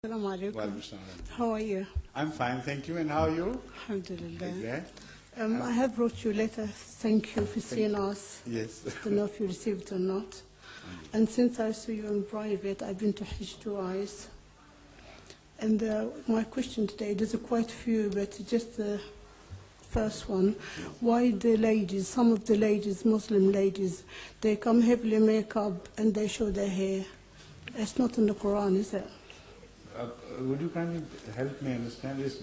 Assalamu alaikum. Walaikum salam. How are you? I'm fine, thank you. And how are you? Alhamdulillah. Glad. I have wrote you a letter. Thank you for seeing us. Yes. I don't know if you received it or not. And since I saw you in private, I've been to Hajj twice. And my question today, there's quite few, but just the first one. Why the ladies, some of the ladies, Muslim ladies, they come heavily makeup and they show their hair? It's not in the Quran, is it? Would you kindly help me understand this?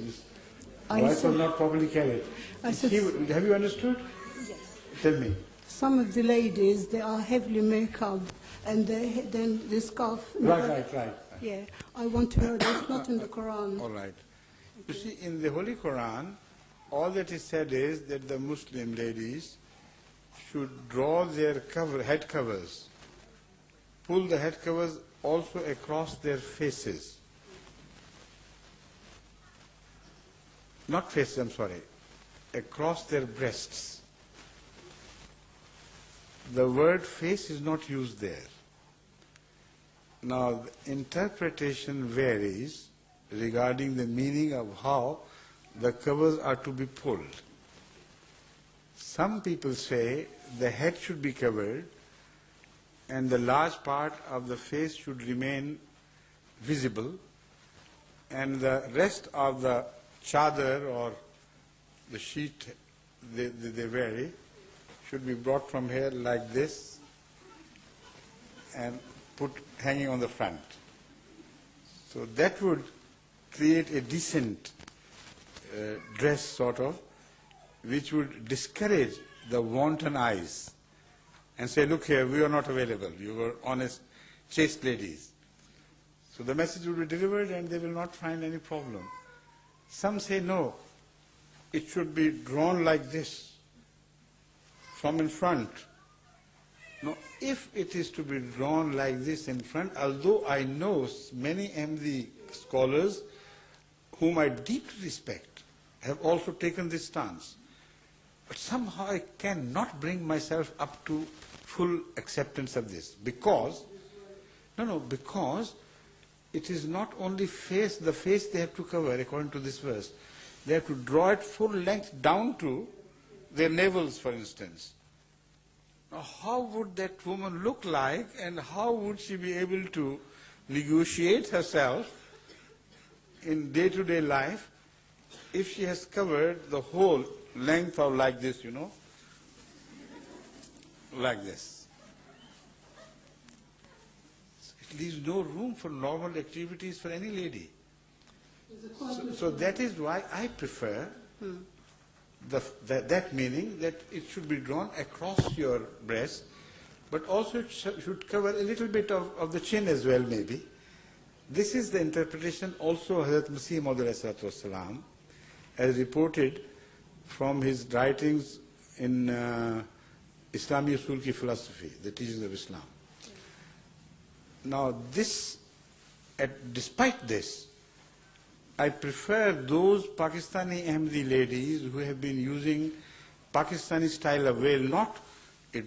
I Voice said- was not properly carried. I said- Have you understood? Yes. Tell me. Some of the ladies, they are heavily makeup and then the scarf. Right. Yeah, I want to know that's not in the Quran. All right. You see, in the Holy Quran, all that is said is that the Muslim ladies should draw their head covers, pull the head covers also across their faces. Not faces, I'm sorry, across their breasts. The word face is not used there. Now, the interpretation varies regarding the meaning of how the covers are to be pulled. Some people say the head should be covered and the large part of the face should remain visible, and the rest of the chadar or the sheet they vary should be brought from here like this and put hanging on the front. So that would create a decent dress sort of, which would discourage the wanton eyes and say, look here, we are not available. You were honest, chaste ladies. So the message will be delivered and they will not find any problem. Some say, no, it should be drawn like this, from in front. Now, if it is to be drawn like this in front, although I know many MD scholars whom I deeply respect have also taken this stance, but somehow I cannot bring myself up to full acceptance of this because it is not only face, the face they have to cover according to this verse. They have to draw it full length down to their navels, for instance. Now, how would that woman look like and how would she be able to negotiate herself in day-to-day life if she has covered the whole length of like this, like this? It leaves no room for normal activities for any lady. So that is why I prefer that meaning that it should be drawn across your breast, but also it should cover a little bit of the chin as well, maybe. This is the interpretation also Hazrat Masih Maud ﷺ as reported from his writings in Islamic Usul ki philosophy, the teachings of Islam. Now despite this, I prefer those Pakistani Ahmadi ladies who have been using Pakistani style of veil, not a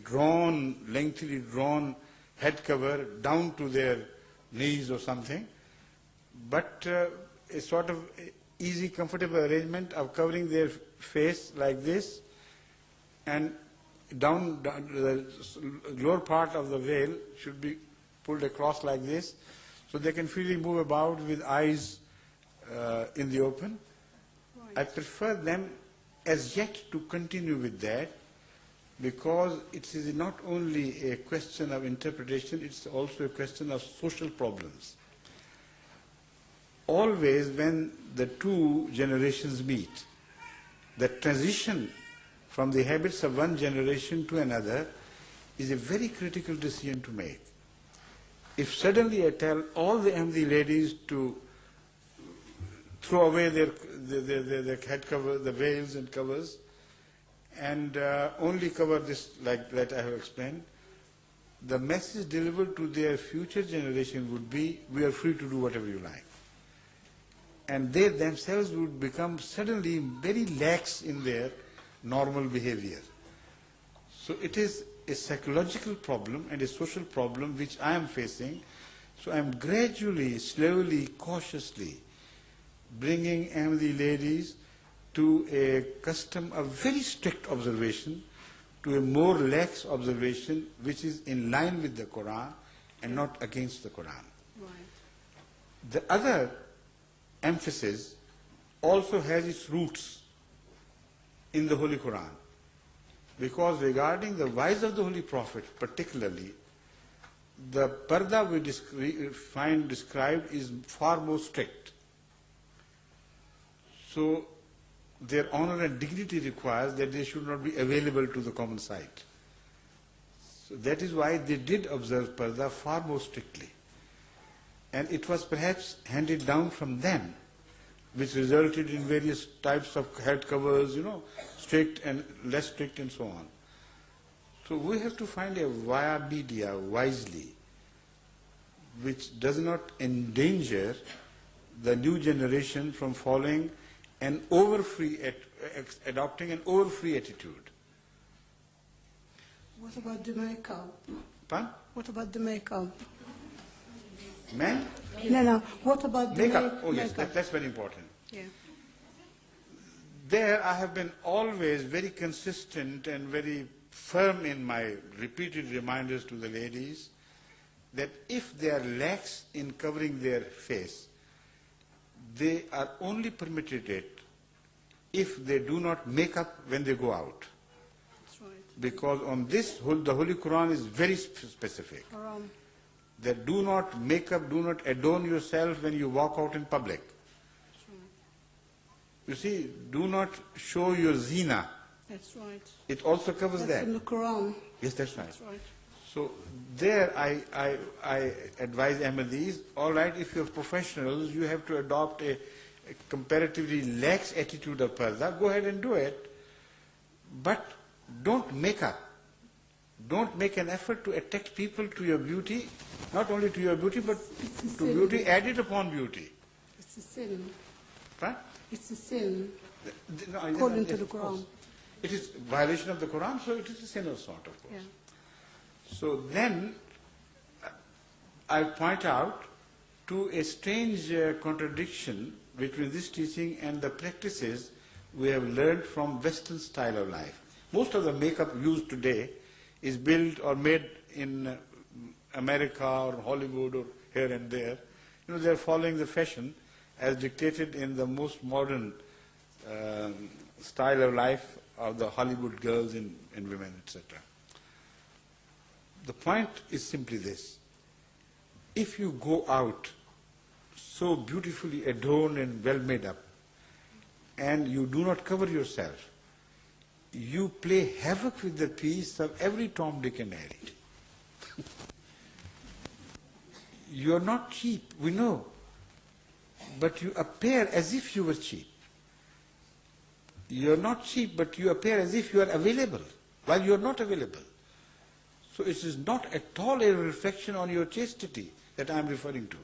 lengthily drawn head cover down to their knees or something, but a sort of easy, comfortable arrangement of covering their face like this, and down the lower part of the veil should be pulled across like this, so they can freely move about with eyes in the open. Right. I prefer them as yet to continue with that because it is not only a question of interpretation, it's also a question of social problems. Always when the two generations meet, the transition from the habits of one generation to another is a very critical decision to make. If suddenly I tell all the Ahmadi ladies to throw away their head cover, the veils and covers, and only cover this like that I have explained, the message delivered to their future generation would be, we are free to do whatever you like. And they themselves would become suddenly very lax in their normal behavior. So it is a psychological problem and a social problem which I am facing, So I'm gradually, slowly, cautiously bringing Ahmadi ladies to a custom of very strict observation to a more lax observation which is in line with the Quran and not against the Quran. Right. The other emphasis also has its roots in the Holy Quran, because regarding the wives of the Holy Prophet particularly, the Purdah we find described is far more strict. So their honor and dignity requires that they should not be available to the common sight. So that is why they did observe Purdah far more strictly. And it was perhaps handed down from them, which resulted in various types of head covers, strict and less strict and so on. So we have to find a via media wisely, which does not endanger the new generation from following an adopting an over-free attitude. What about the makeup? Pardon? What about the makeup? Men? No. What about the Makeup. Oh yes, makeup? that's very important. Yeah. There I have been always very consistent and very firm in my repeated reminders to the ladies that if they are lax in covering their face, they are only permitted it if they do not make up when they go out. That's right. Because on this, the Holy Quran is very specific. Haram. That do not make up, do not adorn yourself when you walk out in public. That's right. You see, do not show your zina. That's right. It also covers That's that. in the Quran. Yes, that's right. That's right. So there I advise Ahmadis, all right, if you're professionals, you have to adopt a comparatively lax attitude of Purdah, go ahead and do it. But don't make up. Don't make an effort to attract people to your beauty, not only to your beauty, but to beauty added upon beauty. It's a sin. Right? It's a sin. No, According to yes, the of course. Quran. It is violation of the Quran, so it is a sin of sort, of course. Yeah. So then I point out to a strange contradiction between this teaching and the practices we have learned from Western style of life. Most of the makeup used today is built or made in America or Hollywood or here and there. They are following the fashion as dictated in the most modern style of life of the Hollywood girls and women, etc. The point is simply this. If you go out so beautifully adorned and well made up, and you do not cover yourself, you play havoc with the peace of every Tom, Dick and Harry. You are not cheap, we know, but you appear as if you were cheap. You are not cheap, but you appear as if you are available, while you are not available. So it is not at all a reflection on your chastity that I am referring to.